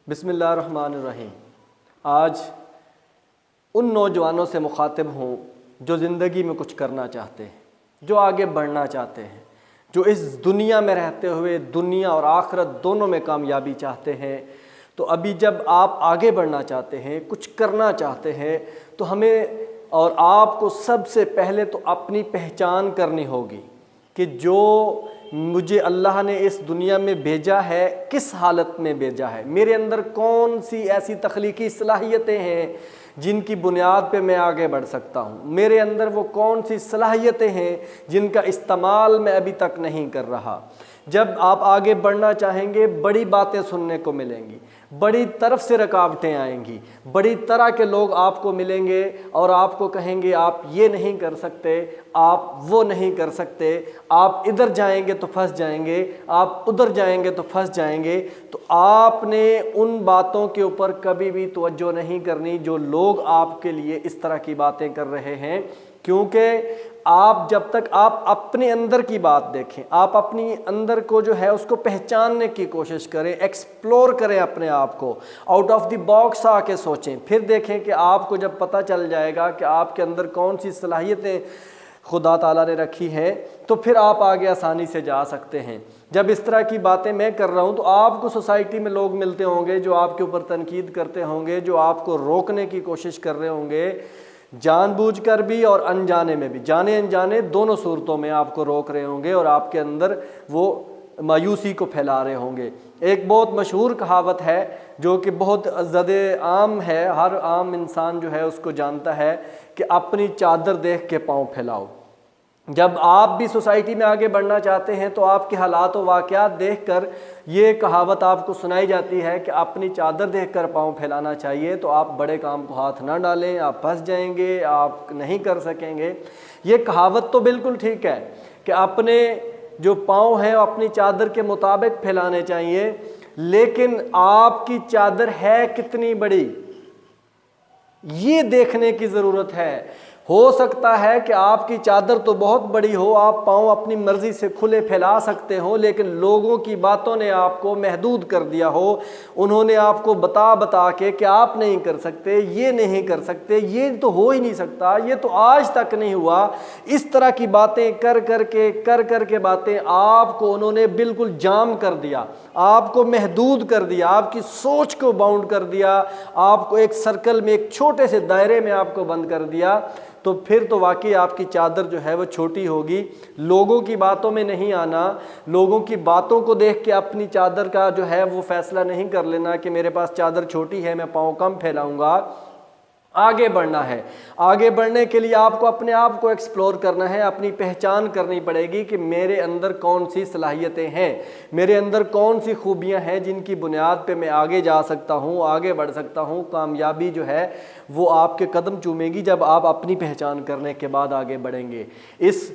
بسم اللہ الرحمن الرحیم۔ آج ان نوجوانوں سے مخاطب ہوں جو زندگی میں کچھ کرنا چاہتے ہیں، جو آگے بڑھنا چاہتے ہیں، جو اس دنیا میں رہتے ہوئے دنیا اور آخرت دونوں میں کامیابی چاہتے ہیں۔ تو ابھی جب آپ آگے بڑھنا چاہتے ہیں، کچھ کرنا چاہتے ہیں، تو ہمیں اور آپ کو سب سے پہلے تو اپنی پہچان کرنی ہوگی کہ جو مجھے اللہ نے اس دنیا میں بھیجا ہے کس حالت میں بھیجا ہے، میرے اندر کون سی ایسی تخلیقی صلاحیتیں ہیں جن کی بنیاد پہ میں آگے بڑھ سکتا ہوں، میرے اندر وہ کون سی صلاحیتیں ہیں جن کا استعمال میں ابھی تک نہیں کر رہا۔ جب آپ آگے بڑھنا چاہیں گے بڑی باتیں سننے کو ملیں گی، بڑی طرف سے رکاوٹیں آئیں گی، بڑی طرح کے لوگ آپ کو ملیں گے اور آپ کو کہیں گے آپ یہ نہیں کر سکتے، آپ وہ نہیں کر سکتے، آپ ادھر جائیں گے تو پھنس جائیں گے، آپ ادھر جائیں گے تو پھنس جائیں گے۔ تو آپ نے ان باتوں کے اوپر کبھی بھی توجہ نہیں کرنی جو لوگ آپ کے لیے اس طرح کی باتیں کر رہے ہیں، کیونکہ آپ جب تک آپ اپنے اندر کی بات دیکھیں، آپ اپنی اندر کو جو ہے اس کو پہچاننے کی کوشش کریں، ایکسپلور کریں اپنے آپ کو، آؤٹ آف دی باکس آ کے سوچیں، پھر دیکھیں کہ آپ کو جب پتہ چل جائے گا کہ آپ کے اندر کون سی صلاحیتیں خدا تعالیٰ نے رکھی ہیں، تو پھر آپ آگے آسانی سے جا سکتے ہیں۔ جب اس طرح کی باتیں میں کر رہا ہوں تو آپ کو سوسائٹی میں لوگ ملتے ہوں گے جو آپ کے اوپر تنقید کرتے ہوں گے، جو آپ کو روکنے کی کوشش کر رہے ہوں گے، جان بوجھ کر بھی اور انجانے میں بھی، جانے انجانے دونوں صورتوں میں آپ کو روک رہے ہوں گے اور آپ کے اندر وہ مایوسی کو پھیلا رہے ہوں گے۔ ایک بہت مشہور کہاوت ہے جو کہ بہت زیادہ عام ہے، ہر عام انسان جو ہے اس کو جانتا ہے کہ اپنی چادر دیکھ کے پاؤں پھیلاؤ۔ جب آپ بھی سوسائٹی میں آگے بڑھنا چاہتے ہیں تو آپ کے حالات و واقعات دیکھ کر یہ کہاوت آپ کو سنائی جاتی ہے کہ اپنی چادر دیکھ کر پاؤں پھیلانا چاہیے، تو آپ بڑے کام کو ہاتھ نہ ڈالیں، آپ پھنس جائیں گے، آپ نہیں کر سکیں گے۔ یہ کہاوت تو بالکل ٹھیک ہے کہ اپنے جو پاؤں ہیں اپنی چادر کے مطابق پھیلانے چاہیے، لیکن آپ کی چادر ہے کتنی بڑی یہ دیکھنے کی ضرورت ہے۔ ہو سکتا ہے کہ آپ کی چادر تو بہت بڑی ہو، آپ پاؤں اپنی مرضی سے کھلے پھیلا سکتے ہو، لیکن لوگوں کی باتوں نے آپ کو محدود کر دیا ہو، انہوں نے آپ کو بتا کے کہ آپ نہیں کر سکتے، یہ نہیں کر سکتے، یہ تو ہو ہی نہیں سکتا، یہ تو آج تک نہیں ہوا، اس طرح کی باتیں کر کر کے باتیں آپ کو انہوں نے بالکل جام کر دیا، آپ کو محدود کر دیا، آپ کی سوچ کو باؤنڈ کر دیا، آپ کو ایک سرکل میں، ایک چھوٹے سے دائرے میں آپ کو بند کر دیا۔ تو پھر تو واقعی آپ کی چادر جو ہے وہ چھوٹی ہوگی۔ لوگوں کی باتوں میں نہیں آنا، لوگوں کی باتوں کو دیکھ کے اپنی چادر کا جو ہے وہ فیصلہ نہیں کر لینا کہ میرے پاس چادر چھوٹی ہے میں پاؤں کم پھیلاؤں گا۔ آگے بڑھنا ہے، آگے بڑھنے کے لیے آپ کو اپنے آپ کو ایکسپلور کرنا ہے، اپنی پہچان کرنی پڑے گی کہ میرے اندر کون سی صلاحیتیں ہیں، میرے اندر کون سی خوبیاں ہیں جن کی بنیاد پہ میں آگے جا سکتا ہوں، آگے بڑھ سکتا ہوں۔ کامیابی جو ہے وہ آپ کے قدم چومے گی جب آپ اپنی پہچان کرنے کے بعد آگے بڑھیں گے۔ اس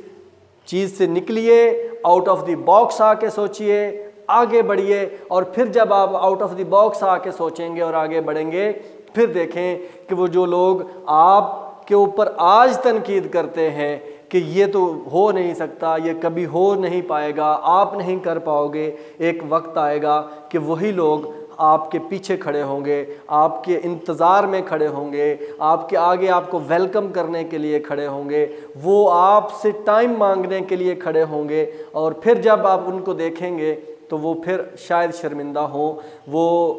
چیز سے نکلیے، آؤٹ آف دی باکس آ کے سوچئے، آگے بڑھیے، اور پھر جب آپ آؤٹ آف دی باکس آ کے سوچیں گے اور آگے بڑھیں گے، پھر دیکھیں کہ وہ جو لوگ آپ کے اوپر آج تنقید کرتے ہیں کہ یہ تو ہو نہیں سکتا، یہ کبھی ہو نہیں پائے گا، آپ نہیں کر پاؤ گے، ایک وقت آئے گا کہ وہی لوگ آپ کے پیچھے کھڑے ہوں گے، آپ کے انتظار میں کھڑے ہوں گے، آپ کے آگے آپ کو ویلکم کرنے کے لیے کھڑے ہوں گے، وہ آپ سے ٹائم مانگنے کے لیے کھڑے ہوں گے، اور پھر جب آپ ان کو دیکھیں گے تو وہ پھر شاید شرمندہ ہوں۔ وہ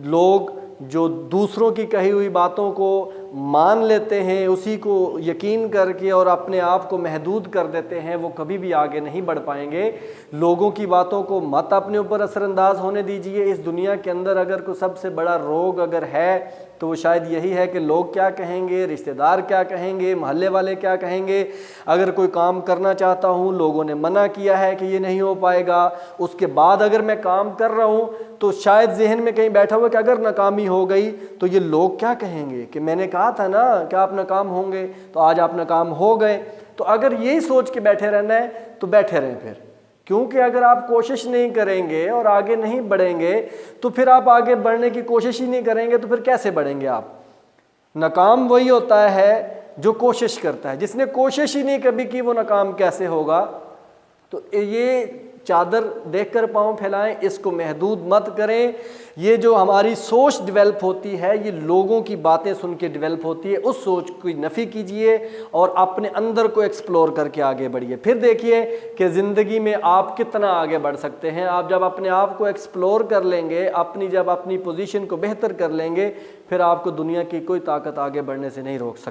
لوگ جو دوسروں کی کہی ہوئی باتوں کو مان لیتے ہیں، اسی کو یقین کر کے اور اپنے آپ کو محدود کر دیتے ہیں، وہ کبھی بھی آگے نہیں بڑھ پائیں گے۔ لوگوں کی باتوں کو مت اپنے اوپر اثر انداز ہونے دیجیے۔ اس دنیا کے اندر اگر کوئی سب سے بڑا روگ اگر ہے تو وہ شاید یہی ہے کہ لوگ کیا کہیں گے، رشتہ دار کیا کہیں گے، محلے والے کیا کہیں گے۔ اگر کوئی کام کرنا چاہتا ہوں، لوگوں نے منع کیا ہے کہ یہ نہیں ہو پائے گا، اس کے بعد اگر میں کام کر رہا ہوں تو شاید ذہن میں کہیں بیٹھا ہوا کہ اگر ناکامی ہو گئی تو یہ لوگ کیا کہیں گے کہ میں نے کہا تھا نا کہ آپ ناکام ہوں گے، تو آج آپ ناکام ہو گئے۔ تو اگر یہی سوچ کے بیٹھے رہنا ہے تو بیٹھے رہیں پھر، کیونکہ اگر آپ کوشش نہیں کریں گے اور آگے نہیں بڑھیں گے تو پھر آپ آگے بڑھنے کی کوشش ہی نہیں کریں گے تو پھر کیسے بڑھیں گے آپ؟ ناکام وہی ہوتا ہے جو کوشش کرتا ہے، جس نے کوشش ہی نہیں کبھی کی وہ ناکام کیسے ہوگا؟ تو یہ چادر دیکھ کر پاؤں پھیلائیں، اس کو محدود مت کریں۔ یہ جو ہماری سوچ ڈیولپ ہوتی ہے یہ لوگوں کی باتیں سن کے ڈیولپ ہوتی ہے، اس سوچ کی نفی کیجئے اور اپنے اندر کو ایکسپلور کر کے آگے بڑھیے۔ پھر دیکھیے کہ زندگی میں آپ کتنا آگے بڑھ سکتے ہیں۔ آپ جب اپنے آپ کو ایکسپلور کر لیں گے، جب اپنی پوزیشن کو بہتر کر لیں گے، پھر آپ کو دنیا کی کوئی طاقت آگے بڑھنے سے نہیں روک سکتی۔